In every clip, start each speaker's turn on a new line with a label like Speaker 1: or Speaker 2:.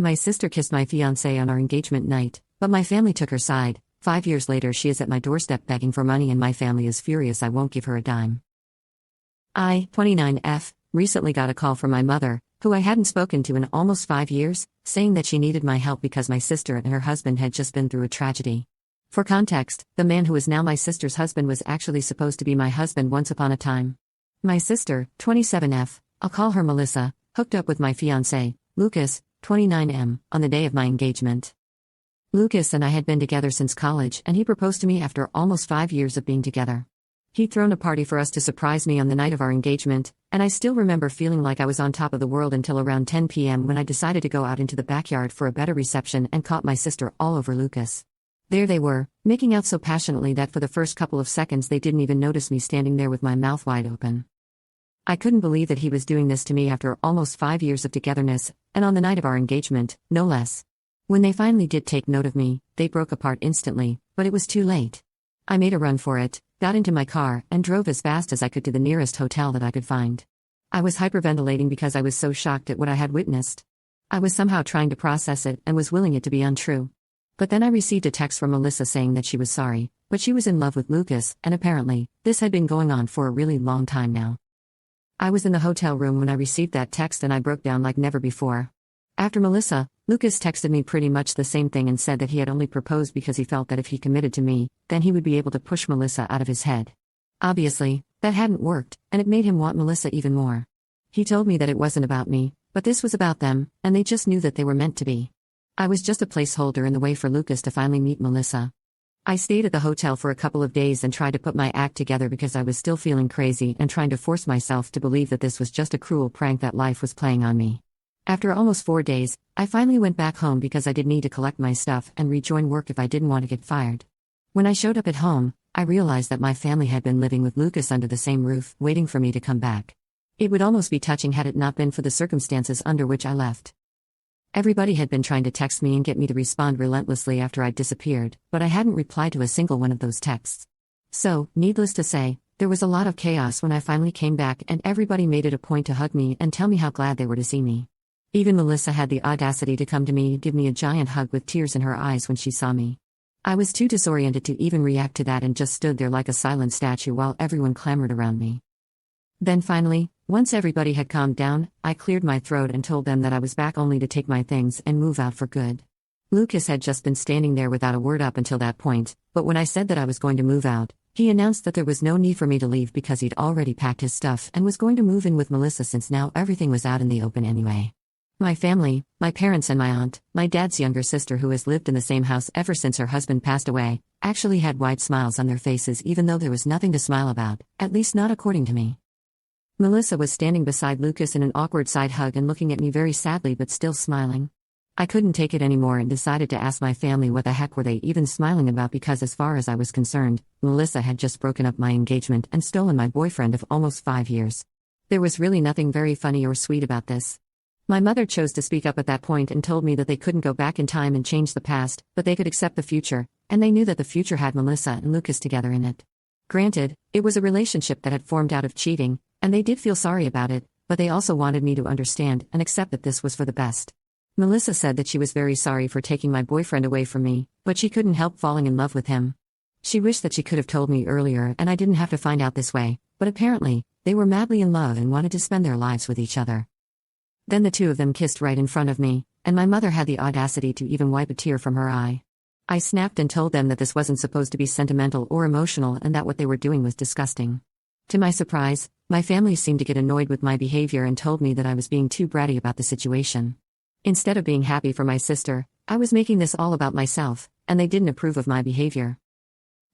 Speaker 1: My sister kissed my fiance on our engagement night, but my family took her side. 5 years later, she is at my doorstep begging for money, and my family is furious I won't give her a dime. I, 29F, recently got a call from my mother, who I hadn't spoken to in almost 5 years, saying that she needed my help because my sister and her husband had just been through a tragedy. For context, the man who is now my sister's husband was actually supposed to be my husband once upon a time. My sister, 27F, I'll call her Melissa, hooked up with my fiancé, Lucas, 29M, on the day of my engagement. Lucas and I had been together since college, and he proposed to me after almost 5 years of being together. He'd thrown a party for us to surprise me on the night of our engagement, and I still remember feeling like I was on top of the world until around 10 p.m. when I decided to go out into the backyard for a better reception and caught my sister all over Lucas. There they were, making out so passionately that for the first couple of seconds they didn't even notice me standing there with my mouth wide open. I couldn't believe that he was doing this to me after almost 5 years of togetherness, and on the night of our engagement, no less. When they finally did take note of me, they broke apart instantly, but it was too late. I made a run for it, got into my car, and drove as fast as I could to the nearest hotel that I could find. I was hyperventilating because I was so shocked at what I had witnessed. I was somehow trying to process it and was willing it to be untrue. But then I received a text from Melissa saying that she was sorry, but she was in love with Lucas, and apparently, this had been going on for a really long time now. I was in the hotel room when I received that text, and I broke down like never before. After Melissa, Lucas texted me pretty much the same thing and said that he had only proposed because he felt that if he committed to me, then he would be able to push Melissa out of his head. Obviously, that hadn't worked, and it made him want Melissa even more. He told me that it wasn't about me, but this was about them, and they just knew that they were meant to be. I was just a placeholder in the way for Lucas to finally meet Melissa. I stayed at the hotel for a couple of days and tried to put my act together because I was still feeling crazy and trying to force myself to believe that this was just a cruel prank that life was playing on me. After almost 4 days, I finally went back home because I did need to collect my stuff and rejoin work if I didn't want to get fired. When I showed up at home, I realized that my family had been living with Lucas under the same roof, waiting for me to come back. It would almost be touching had it not been for the circumstances under which I left. Everybody had been trying to text me and get me to respond relentlessly after I'd disappeared, but I hadn't replied to a single one of those texts. So, needless to say, there was a lot of chaos when I finally came back, and everybody made it a point to hug me and tell me how glad they were to see me. Even Melissa had the audacity to come to me and give me a giant hug with tears in her eyes when she saw me. I was too disoriented to even react to that and just stood there like a silent statue while everyone clamored around me. Then finally, once everybody had calmed down, I cleared my throat and told them that I was back only to take my things and move out for good. Lucas had just been standing there without a word up until that point, but when I said that I was going to move out, he announced that there was no need for me to leave because he'd already packed his stuff and was going to move in with Melissa since now everything was out in the open anyway. My family, my parents and my aunt, my dad's younger sister who has lived in the same house ever since her husband passed away, actually had wide smiles on their faces even though there was nothing to smile about, at least not according to me. Melissa was standing beside Lucas in an awkward side hug and looking at me very sadly but still smiling. I couldn't take it anymore and decided to ask my family what the heck were they even smiling about because as far as I was concerned, Melissa had just broken up my engagement and stolen my boyfriend of almost 5 years. There was really nothing very funny or sweet about this. My mother chose to speak up at that point and told me that they couldn't go back in time and change the past, but they could accept the future, and they knew that the future had Melissa and Lucas together in it. Granted, it was a relationship that had formed out of cheating, and they did feel sorry about it, but they also wanted me to understand and accept that this was for the best. Melissa said that she was very sorry for taking my boyfriend away from me, but she couldn't help falling in love with him. She wished that she could have told me earlier and I didn't have to find out this way, but apparently, they were madly in love and wanted to spend their lives with each other. Then the two of them kissed right in front of me, and my mother had the audacity to even wipe a tear from her eye. I snapped and told them that this wasn't supposed to be sentimental or emotional and that what they were doing was disgusting. To my surprise, my family seemed to get annoyed with my behavior and told me that I was being too bratty about the situation. Instead of being happy for my sister, I was making this all about myself, and they didn't approve of my behavior.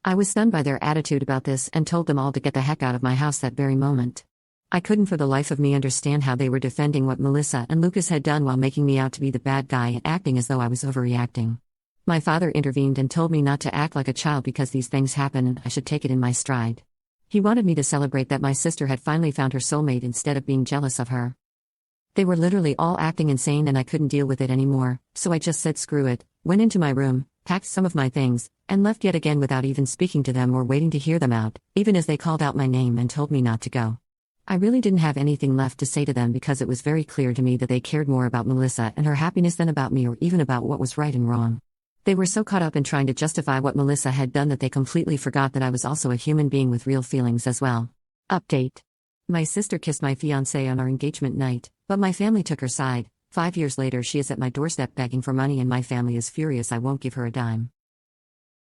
Speaker 1: I was stunned by their attitude about this and told them all to get the heck out of my house that very moment. I couldn't for the life of me understand how they were defending what Melissa and Lucas had done while making me out to be the bad guy and acting as though I was overreacting. My father intervened and told me not to act like a child because these things happen and I should take it in my stride. He wanted me to celebrate that my sister had finally found her soulmate instead of being jealous of her. They were literally all acting insane and I couldn't deal with it anymore, so I just said screw it, went into my room, packed some of my things, and left yet again without even speaking to them or waiting to hear them out, even as they called out my name and told me not to go. I really didn't have anything left to say to them because it was very clear to me that they cared more about Melissa and her happiness than about me or even about what was right and wrong. They were so caught up in trying to justify what Melissa had done that they completely forgot that I was also a human being with real feelings as well. Update. My sister kissed my fiance on our engagement night, but my family took her side. 5 years later, she is at my doorstep begging for money, and my family is furious I won't give her a dime.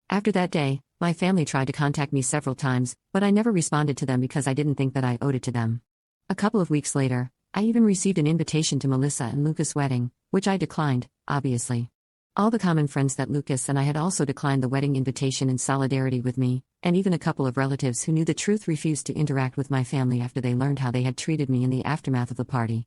Speaker 1: After that day, my family tried to contact me several times, but I never responded to them because I didn't think that I owed it to them. A couple of weeks later, I even received an invitation to Melissa and Lucas' wedding, which I declined, obviously. All the common friends that Lucas and I had also declined the wedding invitation in solidarity with me, and even a couple of relatives who knew the truth refused to interact with my family after they learned how they had treated me in the aftermath of the party.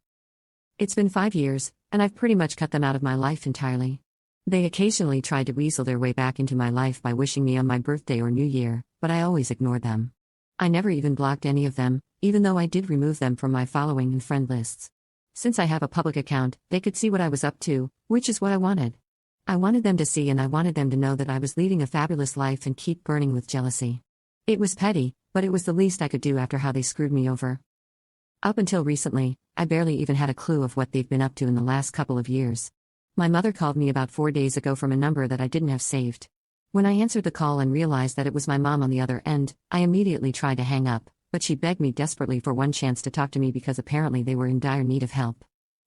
Speaker 1: It's been 5 years, and I've pretty much cut them out of my life entirely. They occasionally tried to weasel their way back into my life by wishing me on my birthday or New Year, but I always ignored them. I never even blocked any of them, even though I did remove them from my following and friend lists. Since I have a public account, they could see what I was up to, which is what I wanted. I wanted them to see, and I wanted them to know that I was leading a fabulous life and keep burning with jealousy. It was petty, but it was the least I could do after how they screwed me over. Up until recently, I barely even had a clue of what they've been up to in the last couple of years. My mother called me about 4 days ago from a number that I didn't have saved. When I answered the call and realized that it was my mom on the other end, I immediately tried to hang up, but she begged me desperately for one chance to talk to me because apparently they were in dire need of help.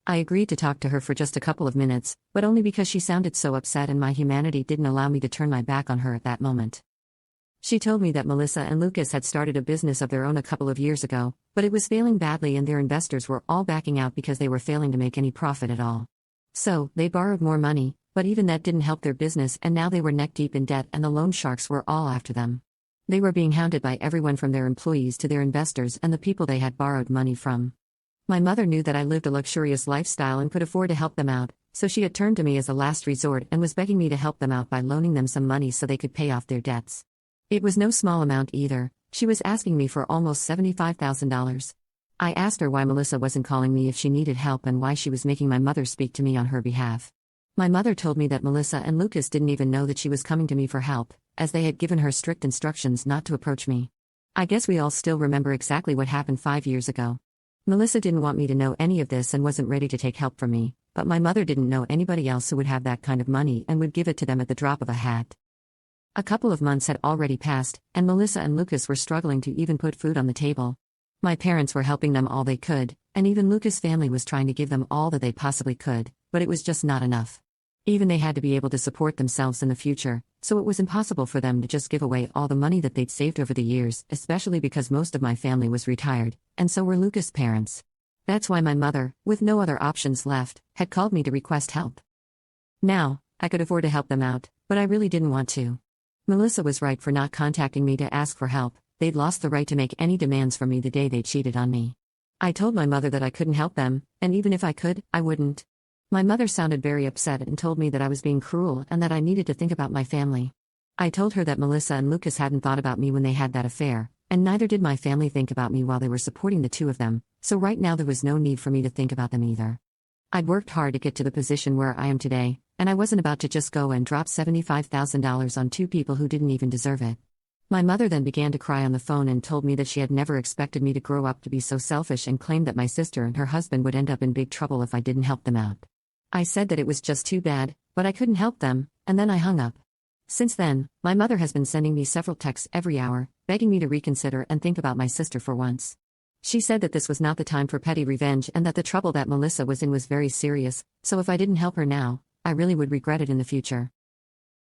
Speaker 1: I agreed to talk to her for just a couple of minutes, but only because she sounded so upset and my humanity didn't allow me to turn my back on her at that moment. She told me that Melissa and Lucas had started a business of their own a couple of years ago, but it was failing badly and their investors were all backing out because they were failing to make any profit at all. So, they borrowed more money, but even that didn't help their business, and now they were neck-deep in debt and the loan sharks were all after them. They were being hounded by everyone from their employees to their investors and the people they had borrowed money from. My mother knew that I lived a luxurious lifestyle and could afford to help them out, so she had turned to me as a last resort and was begging me to help them out by loaning them some money so they could pay off their debts. It was no small amount either. She was asking me for almost $75,000. I asked her why Melissa wasn't calling me if she needed help and why she was making my mother speak to me on her behalf. My mother told me that Melissa and Lucas didn't even know that she was coming to me for help, as they had given her strict instructions not to approach me. I guess we all still remember exactly what happened 5 years ago. Melissa didn't want me to know any of this and wasn't ready to take help from me, but my mother didn't know anybody else who would have that kind of money and would give it to them at the drop of a hat. A couple of months had already passed, and Melissa and Lucas were struggling to even put food on the table. My parents were helping them all they could, and even Lucas' family was trying to give them all that they possibly could, but it was just not enough. Even they had to be able to support themselves in the future, so it was impossible for them to just give away all the money that they'd saved over the years, especially because most of my family was retired, and so were Lucas' parents. That's why my mother, with no other options left, had called me to request help. Now, I could afford to help them out, but I really didn't want to. Melissa was right for not contacting me to ask for help. They'd lost the right to make any demands from me the day they cheated on me. I told my mother that I couldn't help them, and even if I could, I wouldn't. My mother sounded very upset and told me that I was being cruel and that I needed to think about my family. I told her that Melissa and Lucas hadn't thought about me when they had that affair, and neither did my family think about me while they were supporting the two of them, so right now there was no need for me to think about them either. I'd worked hard to get to the position where I am today, and I wasn't about to just go and drop $75,000 on two people who didn't even deserve it. My mother then began to cry on the phone and told me that she had never expected me to grow up to be so selfish and claimed that my sister and her husband would end up in big trouble if I didn't help them out. I said that it was just too bad, but I couldn't help them, and then I hung up. Since then, my mother has been sending me several texts every hour, begging me to reconsider and think about my sister for once. She said that this was not the time for petty revenge and that the trouble that Melissa was in was very serious, so if I didn't help her now, I really would regret it in the future.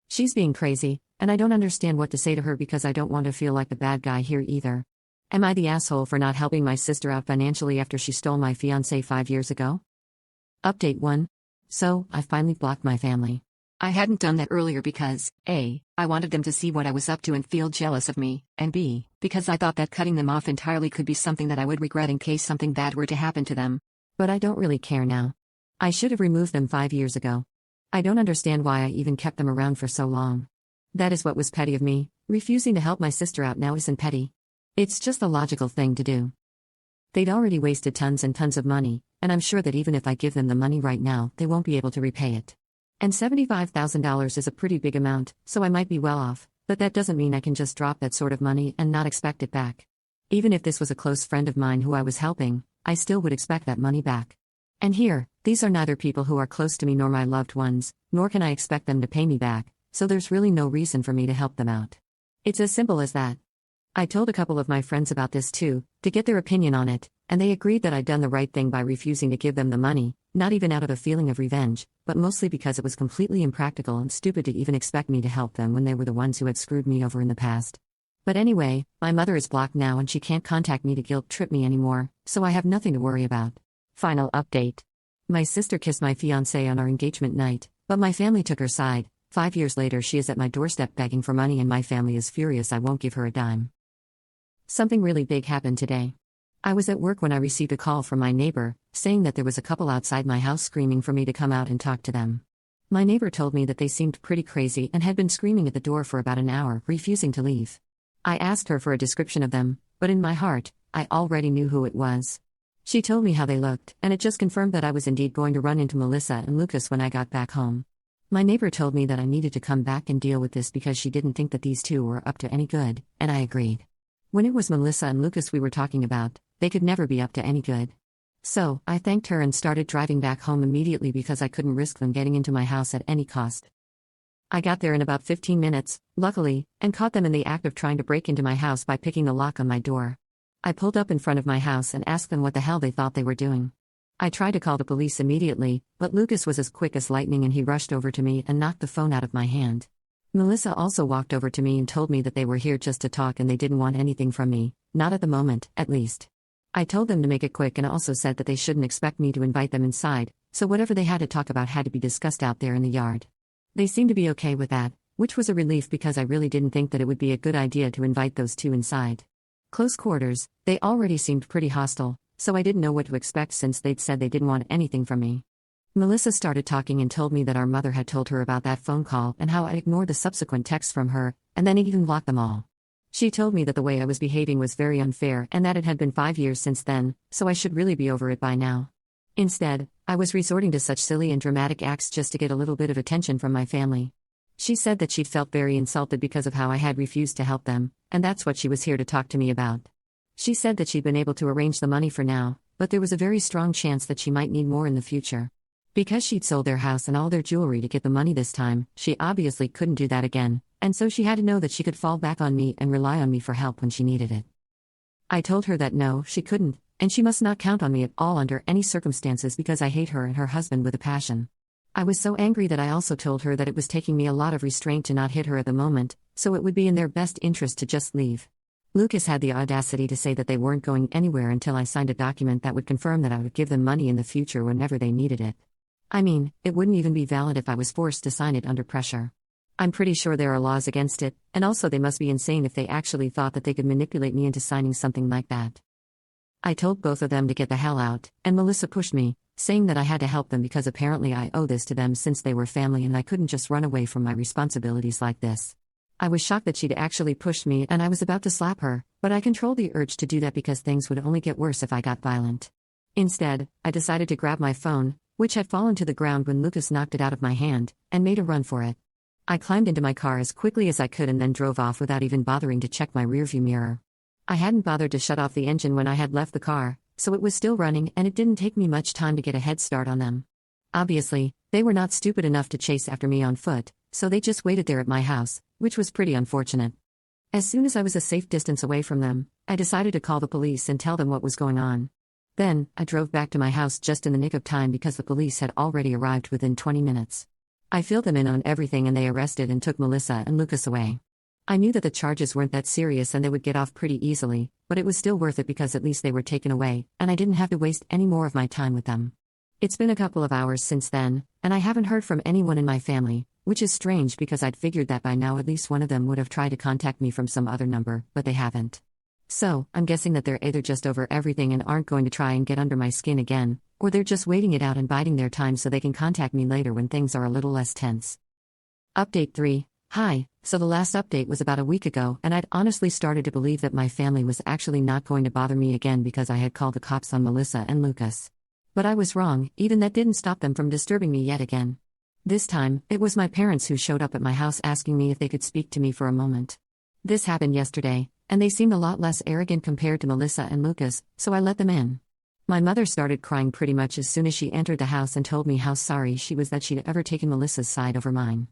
Speaker 1: She's being crazy, and I don't understand what to say to her because I don't want to feel like the bad guy here either. Am I the asshole for not helping my sister out financially after she stole my fiance 5 years ago? Update 1. So, I finally blocked my family. I hadn't done that earlier because, A, I wanted them to see what I was up to and feel jealous of me, and B, because I thought that cutting them off entirely could be something that I would regret in case something bad were to happen to them. But I don't really care now. I should have removed them 5 years ago. I don't understand why I even kept them around for so long. That is what was petty of me. Refusing to help my sister out now isn't petty. It's just the logical thing to do. They'd already wasted tons and tons of money, and I'm sure that even if I give them the money right now, they won't be able to repay it. And $75,000 is a pretty big amount, so I might be well off, but that doesn't mean I can just drop that sort of money and not expect it back. Even if this was a close friend of mine who I was helping, I still would expect that money back. And here, these are neither people who are close to me nor my loved ones, nor can I expect them to pay me back, so there's really no reason for me to help them out. It's as simple as that. I told a couple of my friends about this too, to get their opinion on it, and they agreed that I'd done the right thing by refusing to give them the money, not even out of a feeling of revenge, but mostly because it was completely impractical and stupid to even expect me to help them when they were the ones who had screwed me over in the past. But anyway, my mother is blocked now and she can't contact me to guilt-trip me anymore, so I have nothing to worry about. Final update. My sister kissed my fiance on our engagement night, but my family took her side. 5 years later she is at my doorstep begging for money and my family is furious I won't give her a dime. Something really big happened today. I was at work when I received a call from my neighbor, saying that there was a couple outside my house screaming for me to come out and talk to them. My neighbor told me that they seemed pretty crazy and had been screaming at the door for about an hour, refusing to leave. I asked her for a description of them, but in my heart, I already knew who it was. She told me how they looked, and it just confirmed that I was indeed going to run into Melissa and Lucas when I got back home. My neighbor told me that I needed to come back and deal with this because she didn't think that these two were up to any good, and I agreed. When it was Melissa and Lucas we were talking about, they could never be up to any good. So, I thanked her and started driving back home immediately because I couldn't risk them getting into my house at any cost. I got there in about 15 minutes, luckily, and caught them in the act of trying to break into my house by picking the lock on my door. I pulled up in front of my house and asked them what the hell they thought they were doing. I tried to call the police immediately, but Lucas was as quick as lightning and he rushed over to me and knocked the phone out of my hand. Melissa also walked over to me and told me that they were here just to talk and they didn't want anything from me, not at the moment, at least. I told them to make it quick and also said that they shouldn't expect me to invite them inside, so whatever they had to talk about had to be discussed out there in the yard. They seemed to be okay with that, which was a relief because I really didn't think that it would be a good idea to invite those two inside. Close quarters, they already seemed pretty hostile, so I didn't know what to expect since they'd said they didn't want anything from me. Melissa started talking and told me that our mother had told her about that phone call and how I ignored the subsequent texts from her, and then even blocked them all. She told me that the way I was behaving was very unfair and that it had been 5 years since then, so I should really be over it by now. Instead, I was resorting to such silly and dramatic acts just to get a little bit of attention from my family. She said that she'd felt very insulted because of how I had refused to help them, and that's what she was here to talk to me about. She said that she'd been able to arrange the money for now, but there was a very strong chance that she might need more in the future. Because she'd sold their house and all their jewelry to get the money this time, she obviously couldn't do that again, and so she had to know that she could fall back on me and rely on me for help when she needed it. I told her that no, she couldn't, and she must not count on me at all under any circumstances because I hate her and her husband with a passion. I was so angry that I also told her that it was taking me a lot of restraint to not hit her at the moment, so it would be in their best interest to just leave. Lucas had the audacity to say that they weren't going anywhere until I signed a document that would confirm that I would give them money in the future whenever they needed it. I mean, it wouldn't even be valid if I was forced to sign it under pressure. I'm pretty sure there are laws against it, and also they must be insane if they actually thought that they could manipulate me into signing something like that. I told both of them to get the hell out, and Melissa pushed me, saying that I had to help them because apparently I owe this to them since they were family and I couldn't just run away from my responsibilities like this. I was shocked that she'd actually pushed me and I was about to slap her, but I controlled the urge to do that because things would only get worse if I got violent. Instead, I decided to grab my phone, which had fallen to the ground when Lucas knocked it out of my hand, and made a run for it. I climbed into my car as quickly as I could and then drove off without even bothering to check my rearview mirror. I hadn't bothered to shut off the engine when I had left the car, so it was still running and it didn't take me much time to get a head start on them. Obviously, they were not stupid enough to chase after me on foot, so they just waited there at my house, which was pretty unfortunate. As soon as I was a safe distance away from them, I decided to call the police and tell them what was going on. Then, I drove back to my house just in the nick of time because the police had already arrived within 20 minutes. I filled them in on everything and they arrested and took Melissa and Lucas away. I knew that the charges weren't that serious and they would get off pretty easily, but it was still worth it because at least they were taken away, and I didn't have to waste any more of my time with them. It's been a couple of hours since then, and I haven't heard from anyone in my family, which is strange because I'd figured that by now at least one of them would have tried to contact me from some other number, but they haven't. So, I'm guessing that they're either just over everything and aren't going to try and get under my skin again, or they're just waiting it out and biding their time so they can contact me later when things are a little less tense. Update 3. Hi, so the last update was about a week ago and I'd honestly started to believe that my family was actually not going to bother me again because I had called the cops on Melissa and Lucas. But I was wrong, even that didn't stop them from disturbing me yet again. This time, it was my parents who showed up at my house asking me if they could speak to me for a moment. This happened yesterday, And they seemed a lot less arrogant compared to Melissa and Lucas, so I let them in. My mother started crying pretty much as soon as she entered the house and told me how sorry she was that she'd ever taken Melissa's side over mine.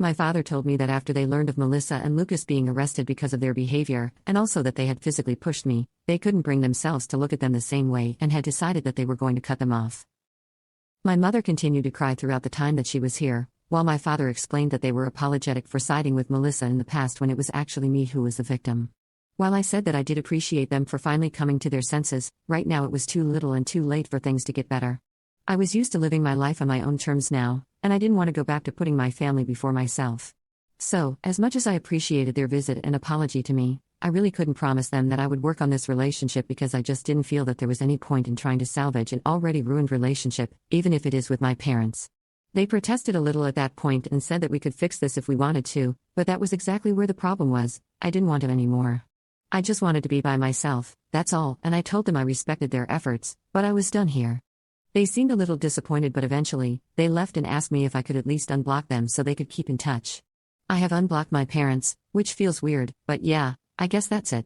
Speaker 1: My father told me that after they learned of Melissa and Lucas being arrested because of their behavior, and also that they had physically pushed me, they couldn't bring themselves to look at them the same way and had decided that they were going to cut them off. My mother continued to cry throughout the time that she was here, while my father explained that they were apologetic for siding with Melissa in the past when it was actually me who was the victim. While I said that I did appreciate them for finally coming to their senses, right now it was too little and too late for things to get better. I was used to living my life on my own terms now, and I didn't want to go back to putting my family before myself. So, as much as I appreciated their visit and apology to me, I really couldn't promise them that I would work on this relationship because I just didn't feel that there was any point in trying to salvage an already ruined relationship, even if it is with my parents. They protested a little at that point and said that we could fix this if we wanted to, but that was exactly where the problem was. I didn't want it anymore. I just wanted to be by myself, that's all, and I told them I respected their efforts, but I was done here. They seemed a little disappointed, but eventually, they left and asked me if I could at least unblock them so they could keep in touch. I have unblocked my parents, which feels weird, but yeah, I guess that's it.